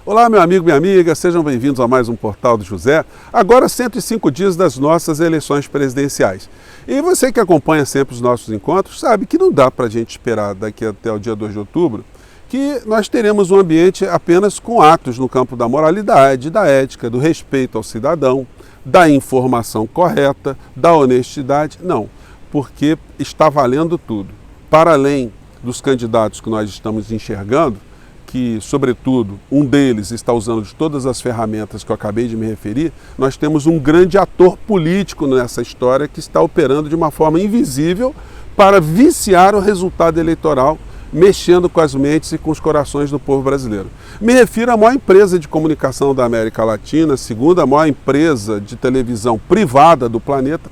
Olá, meu amigo, minha amiga, sejam bem-vindos a mais um Portal do José. Agora 105 dias das nossas eleições presidenciais. E você que acompanha sempre os nossos encontros sabe que não dá para a gente esperar daqui até o dia 2 de outubro que nós teremos um ambiente apenas com atos no campo da moralidade, da ética, do respeito ao cidadão, da informação correta, da honestidade. Não, porque está valendo tudo. Para além dos candidatos que nós estamos enxergando, que, sobretudo, um deles está usando de todas as ferramentas que eu acabei de me referir, nós temos um grande ator político nessa história que está operando de uma forma invisível para viciar o resultado eleitoral, mexendo com as mentes e com os corações do povo brasileiro. Me refiro à maior empresa de comunicação da América Latina, segunda maior empresa de televisão privada do planeta,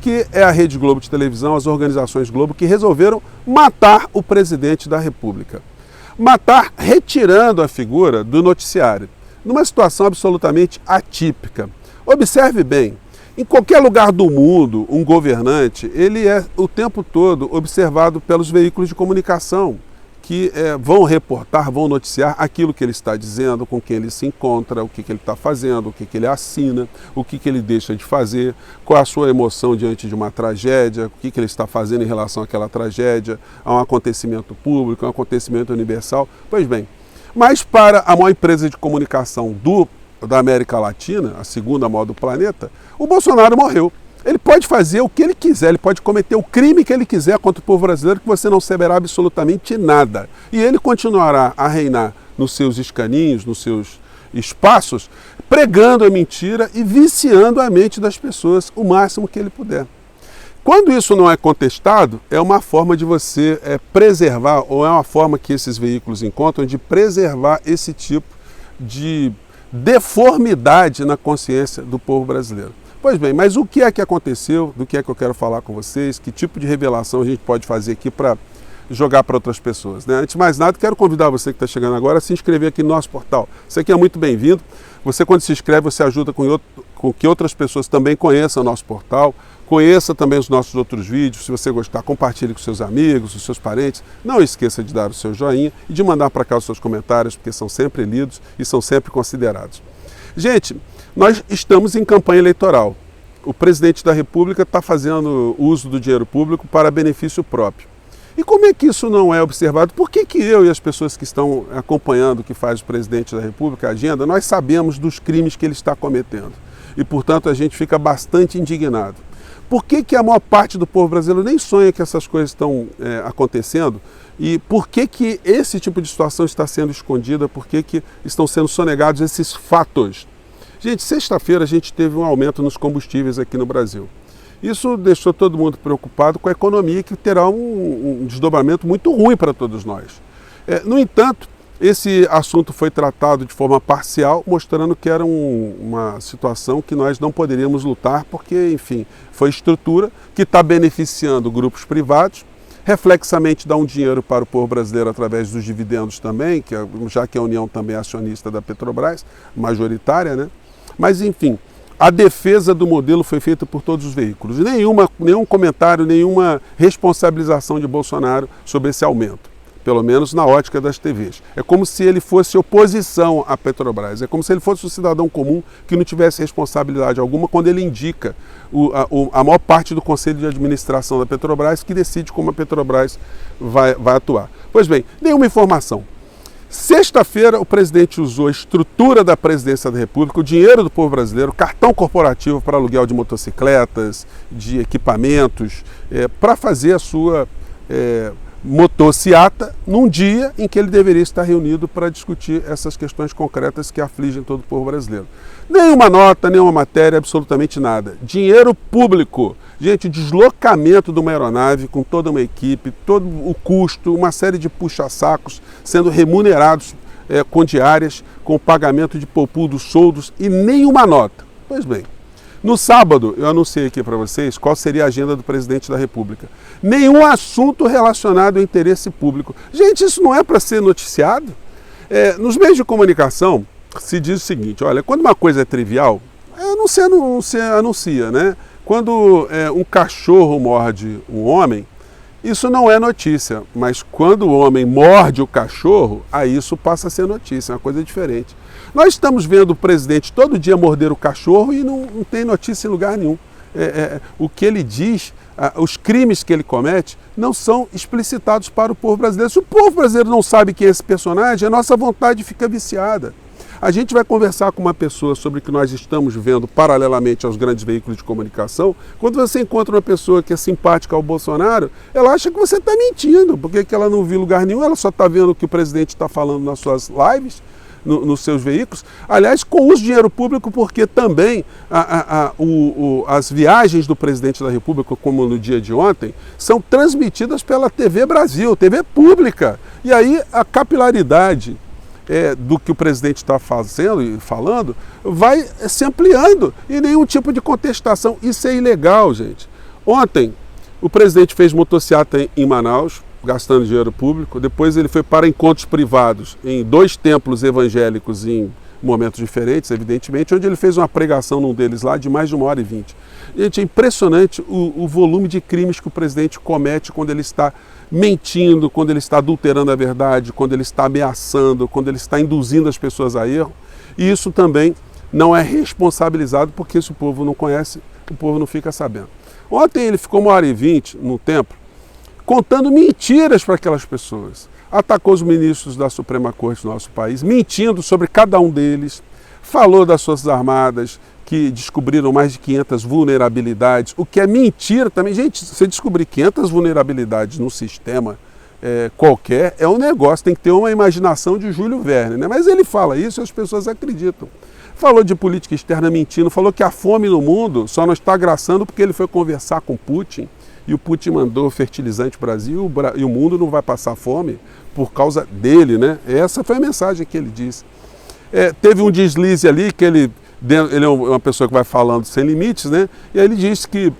que é a Rede Globo de televisão, as organizações Globo, que resolveram matar o presidente da República. Matar retirando a figura do noticiário, numa situação absolutamente atípica. Observe bem, em qualquer lugar do mundo, um governante, ele é o tempo todo observado pelos veículos de comunicação, que vão reportar, vão noticiar aquilo que ele está dizendo, com quem ele se encontra, o que ele está fazendo, o que ele assina, o que ele deixa de fazer, qual a sua emoção diante de uma tragédia, o que ele está fazendo em relação àquela tragédia, a um acontecimento público, a um acontecimento universal. Pois bem, mas para a maior empresa de comunicação da América Latina, a segunda maior do planeta, o Bolsonaro morreu. Ele pode fazer o que ele quiser, ele pode cometer o crime que ele quiser contra o povo brasileiro, que você não saberá absolutamente nada. E ele continuará a reinar nos seus escaninhos, nos seus espaços, pregando a mentira e viciando a mente das pessoas o máximo que ele puder. Quando isso não é contestado, é uma forma de você preservar, ou é uma forma que esses veículos encontram de preservar esse tipo de deformidade na consciência do povo brasileiro. Pois bem, mas o que é que aconteceu, do que é que eu quero falar com vocês, que tipo de revelação a gente pode fazer aqui para jogar para outras pessoas, né? Antes de mais nada, quero convidar você que está chegando agora a se inscrever aqui no nosso portal. Você aqui é muito bem-vindo. Você, quando se inscreve, você ajuda com que outras pessoas também conheçam o nosso portal, conheça também os nossos outros vídeos. Se você gostar, compartilhe com seus amigos, os seus parentes. Não esqueça de dar o seu joinha e de mandar para cá os seus comentários, porque são sempre lidos e são sempre considerados. Gente, nós estamos em campanha eleitoral. O presidente da República está fazendo uso do dinheiro público para benefício próprio. E como é que isso não é observado? Por que eu e as pessoas que estão acompanhando o que faz o presidente da República, a agenda, nós sabemos dos crimes que ele está cometendo. E, portanto, a gente fica bastante indignado. Por que a maior parte do povo brasileiro nem sonha que essas coisas estão acontecendo? E por que esse tipo de situação está sendo escondida? Por que estão sendo sonegados esses fatos? Gente, sexta-feira a gente teve um aumento nos combustíveis aqui no Brasil. Isso deixou todo mundo preocupado com a economia, que terá um desdobramento muito ruim para todos nós. No entanto, esse assunto foi tratado de forma parcial, mostrando que era uma situação que nós não poderíamos lutar, porque, enfim, foi estrutura que está beneficiando grupos privados, reflexamente dá um dinheiro para o povo brasileiro através dos dividendos também, já que a União também é acionista da Petrobras, majoritária, né? Mas, enfim, a defesa do modelo foi feita por todos os veículos. Nenhum comentário, nenhuma responsabilização de Bolsonaro sobre esse aumento, pelo menos na ótica das TVs. É como se ele fosse oposição à Petrobras, é como se ele fosse um cidadão comum que não tivesse responsabilidade alguma quando ele indica a maior parte do Conselho de Administração da Petrobras, que decide como a Petrobras vai atuar. Pois bem, nenhuma informação. Sexta-feira, o presidente usou a estrutura da presidência da República, o dinheiro do povo brasileiro, cartão corporativo para aluguel de motocicletas, de equipamentos, para fazer a sua motociata num dia em que ele deveria estar reunido para discutir essas questões concretas que afligem todo o povo brasileiro. Nenhuma nota, nenhuma matéria, absolutamente nada. Dinheiro público. Gente, deslocamento de uma aeronave com toda uma equipe, todo o custo, uma série de puxa-sacos sendo remunerados com diárias, com o pagamento de poupudos, soldos e nenhuma nota. Pois bem, no sábado eu anunciei aqui para vocês qual seria a agenda do presidente da República. Nenhum assunto relacionado ao interesse público. Gente, isso não é para ser noticiado? Nos meios de comunicação se diz o seguinte, olha, quando uma coisa é trivial, não se anuncia, né? Quando um cachorro morde um homem, isso não é notícia, mas quando o homem morde o cachorro, aí isso passa a ser notícia, é uma coisa diferente. Nós estamos vendo o presidente todo dia morder o cachorro e não tem notícia em lugar nenhum. O que ele diz, os crimes que ele comete, não são explicitados para o povo brasileiro. Se o povo brasileiro não sabe quem é esse personagem, a nossa vontade fica viciada. A gente vai conversar com uma pessoa sobre o que nós estamos vendo paralelamente aos grandes veículos de comunicação. Quando você encontra uma pessoa que é simpática ao Bolsonaro, ela acha que você está mentindo, porque ela não viu lugar nenhum, ela só está vendo o que o presidente está falando nas suas lives, nos seus veículos. Aliás, com uso de dinheiro público, porque também as viagens do presidente da República, como no dia de ontem, são transmitidas pela TV Brasil, TV pública. E aí a capilaridade do que o presidente está fazendo e falando vai se ampliando e nenhum tipo de contestação. Isso é ilegal, gente. Ontem o presidente fez motociata em Manaus, gastando dinheiro público. Depois ele foi para encontros privados em 2 templos evangélicos em momentos diferentes, evidentemente, onde ele fez uma pregação num deles lá de mais de 1h20. Gente, é impressionante o volume de crimes que o presidente comete quando ele está mentindo, quando ele está adulterando a verdade, quando ele está ameaçando, quando ele está induzindo as pessoas a erro. E isso também não é responsabilizado, porque se o povo não conhece, o povo não fica sabendo. Ontem ele ficou 1h20 no templo, contando mentiras para aquelas pessoas. Atacou os ministros da Suprema Corte do nosso país, mentindo sobre cada um deles, falou das Forças Armadas, que descobriram mais de 500 vulnerabilidades, o que é mentira também. Gente, você descobrir 500 vulnerabilidades num sistema qualquer é um negócio, tem que ter uma imaginação de Júlio Verne, né? Mas ele fala isso e as pessoas acreditam. Falou de política externa mentindo, falou que a fome no mundo só não está agraçando porque ele foi conversar com Putin e o Putin mandou fertilizante para o Brasil e o mundo não vai passar fome por causa dele, né? Essa foi a mensagem que ele disse. Teve um deslize ali que ele é uma pessoa que vai falando sem limites, né? E aí ele disse que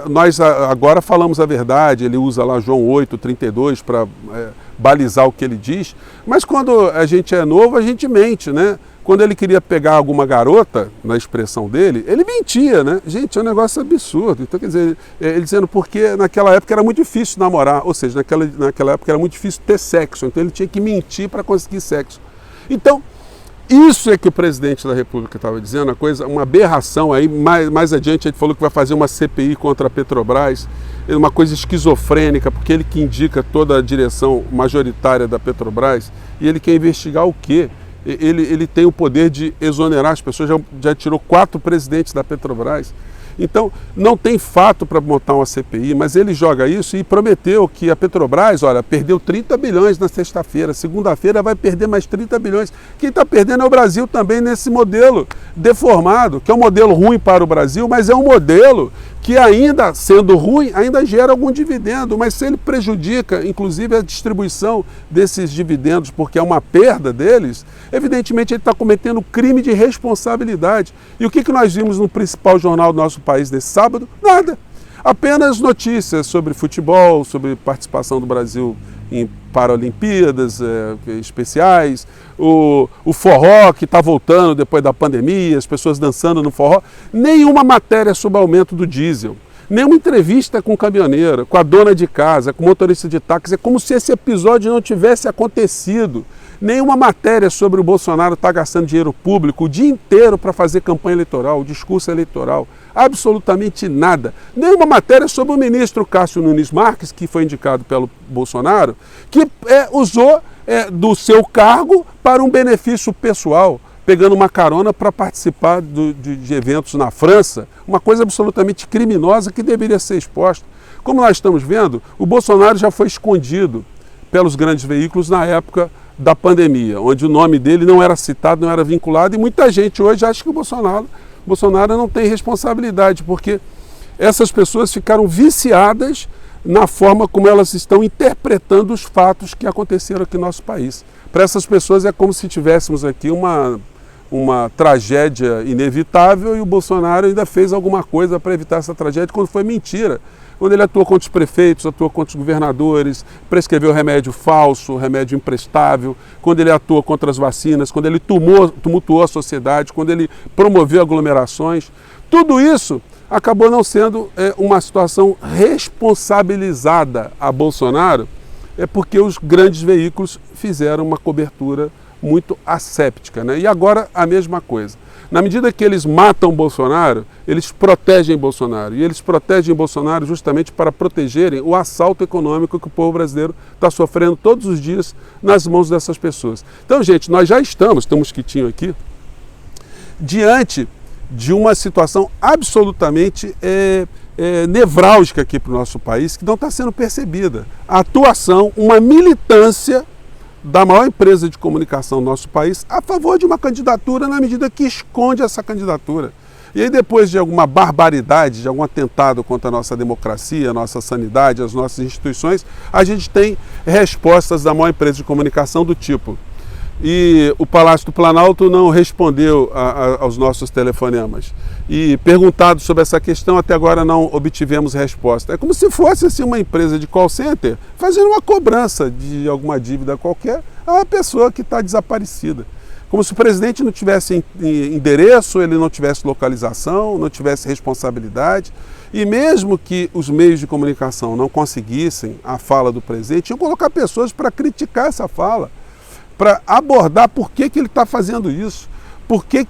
nós agora falamos a verdade, ele usa lá João 8:32 para balizar o que ele diz, mas quando a gente é novo, a gente mente, né? Quando ele queria pegar alguma garota, na expressão dele, ele mentia, né? Gente, é um negócio absurdo. Então, quer dizer, ele dizendo porque naquela época era muito difícil namorar, ou seja, naquela época era muito difícil ter sexo, então ele tinha que mentir para conseguir sexo. Então, isso é que o presidente da República estava dizendo, uma aberração aí. Mais adiante ele falou que vai fazer uma CPI contra a Petrobras, uma coisa esquizofrênica, porque ele que indica toda a direção majoritária da Petrobras e ele quer investigar o quê? Ele tem o poder de exonerar as pessoas, já tirou 4 presidentes da Petrobras. Então, não tem fato para montar uma CPI, mas ele joga isso e prometeu que a Petrobras, olha, perdeu 30 bilhões na sexta-feira, segunda-feira vai perder mais 30 bilhões. Quem está perdendo é o Brasil também nesse modelo deformado, que é um modelo ruim para o Brasil, mas é um modelo que ainda sendo ruim, ainda gera algum dividendo, mas se ele prejudica, inclusive, a distribuição desses dividendos, porque é uma perda deles, evidentemente ele está cometendo crime de responsabilidade. E o que nós vimos no principal jornal do nosso país nesse sábado? Nada. Apenas notícias sobre futebol, sobre participação do Brasil em Paralimpíadas especiais, o forró que está voltando depois da pandemia, as pessoas dançando no forró. Nenhuma matéria sobre o aumento do diesel, nenhuma entrevista com o caminhoneiro, com a dona de casa, com o motorista de táxi. É como se esse episódio não tivesse acontecido. Nenhuma matéria sobre o Bolsonaro estar gastando dinheiro público o dia inteiro para fazer campanha eleitoral, discurso eleitoral. Absolutamente nada. Nenhuma matéria sobre o ministro Cássio Nunes Marques, que foi indicado pelo Bolsonaro, que usou do seu cargo para um benefício pessoal, pegando uma carona para participar de eventos na França, uma coisa absolutamente criminosa que deveria ser exposta. Como nós estamos vendo, o Bolsonaro já foi escondido pelos grandes veículos na época da pandemia, onde o nome dele não era citado, não era vinculado, e muita gente hoje acha que o Bolsonaro não tem responsabilidade, porque essas pessoas ficaram viciadas na forma como elas estão interpretando os fatos que aconteceram aqui no nosso país. Para essas pessoas é como se tivéssemos aqui uma tragédia inevitável e o Bolsonaro ainda fez alguma coisa para evitar essa tragédia, quando foi mentira. quando ele atua contra os prefeitos, atua contra os governadores, prescreveu remédio falso, remédio imprestável, quando ele atua contra as vacinas, quando ele tumultuou a sociedade, quando ele promoveu aglomerações. Tudo isso acabou não sendo uma situação responsabilizada a Bolsonaro, porque os grandes veículos fizeram uma cobertura muito asséptica, né? E agora a mesma coisa. Na medida que eles matam Bolsonaro, eles protegem Bolsonaro. E eles protegem Bolsonaro justamente para protegerem o assalto econômico que o povo brasileiro está sofrendo todos os dias nas mãos dessas pessoas. Então, gente, nós já estamos, tem um mosquitinho aqui, diante de uma situação absolutamente nevrálgica aqui para o nosso país, que não está sendo percebida. A atuação, uma militância da maior empresa de comunicação do nosso país a favor de uma candidatura na medida que esconde essa candidatura. E aí depois de alguma barbaridade, de algum atentado contra a nossa democracia, a nossa sanidade, as nossas instituições, a gente tem respostas da maior empresa de comunicação do tipo: e o Palácio do Planalto não respondeu aos nossos telefonemas. E perguntado sobre essa questão, até agora não obtivemos resposta. É como se fosse assim, uma empresa de call center fazendo uma cobrança de alguma dívida qualquer a uma pessoa que está desaparecida. Como se o presidente não tivesse endereço, ele não tivesse localização, não tivesse responsabilidade. E mesmo que os meios de comunicação não conseguissem a fala do presidente, iam colocar pessoas para criticar essa fala, para abordar por que ele está fazendo isso, por que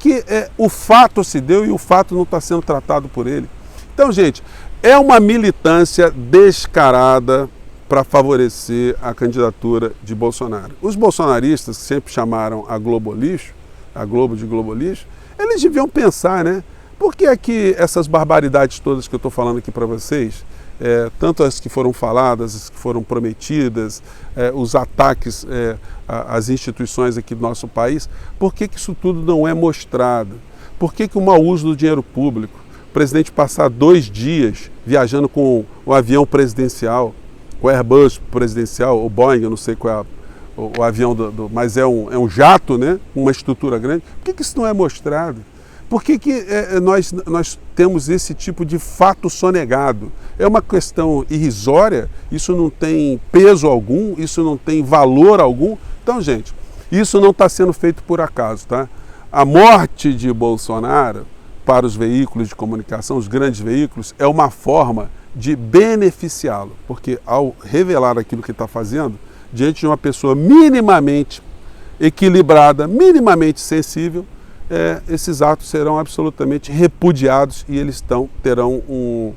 o fato se deu e o fato não está sendo tratado por ele. Então, gente, é uma militância descarada para favorecer a candidatura de Bolsonaro. Os bolsonaristas, que sempre chamaram a Globo lixo, a Globo de Globo lixo, eles deviam pensar, né? Por que é que essas barbaridades todas que eu estou falando aqui para vocês, tanto as que foram faladas, as que foram prometidas, os ataques às instituições aqui do nosso país, por que isso tudo não é mostrado? Por que o mau uso do dinheiro público? O presidente passar 2 dias viajando com o avião presidencial, o Airbus presidencial, o Boeing, eu não sei qual é o avião, mas é um jato, né? Uma estrutura grande. Por que isso não é mostrado? Por que nós temos esse tipo de fato sonegado? É uma questão irrisória, isso não tem peso algum, isso não tem valor algum. Então, gente, isso não está sendo feito por acaso, tá? A morte de Bolsonaro para os veículos de comunicação, os grandes veículos, é uma forma de beneficiá-lo, porque ao revelar aquilo que está fazendo, diante de uma pessoa minimamente equilibrada, minimamente sensível, esses atos serão absolutamente repudiados e eles terão um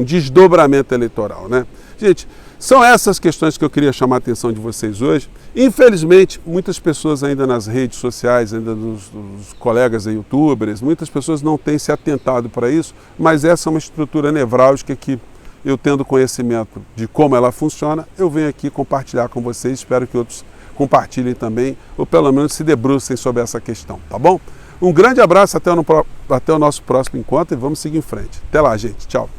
desdobramento eleitoral, né? Gente, são essas questões que eu queria chamar a atenção de vocês hoje. Infelizmente, muitas pessoas ainda nas redes sociais, ainda dos colegas youtubers, muitas pessoas não têm se atentado para isso, mas essa é uma estrutura nevrálgica que eu, tendo conhecimento de como ela funciona, eu venho aqui compartilhar com vocês, espero que outros compartilhem também, ou pelo menos se debrucem sobre essa questão, tá bom? Um grande abraço, até o nosso próximo encontro e vamos seguir em frente. Até lá, gente. Tchau.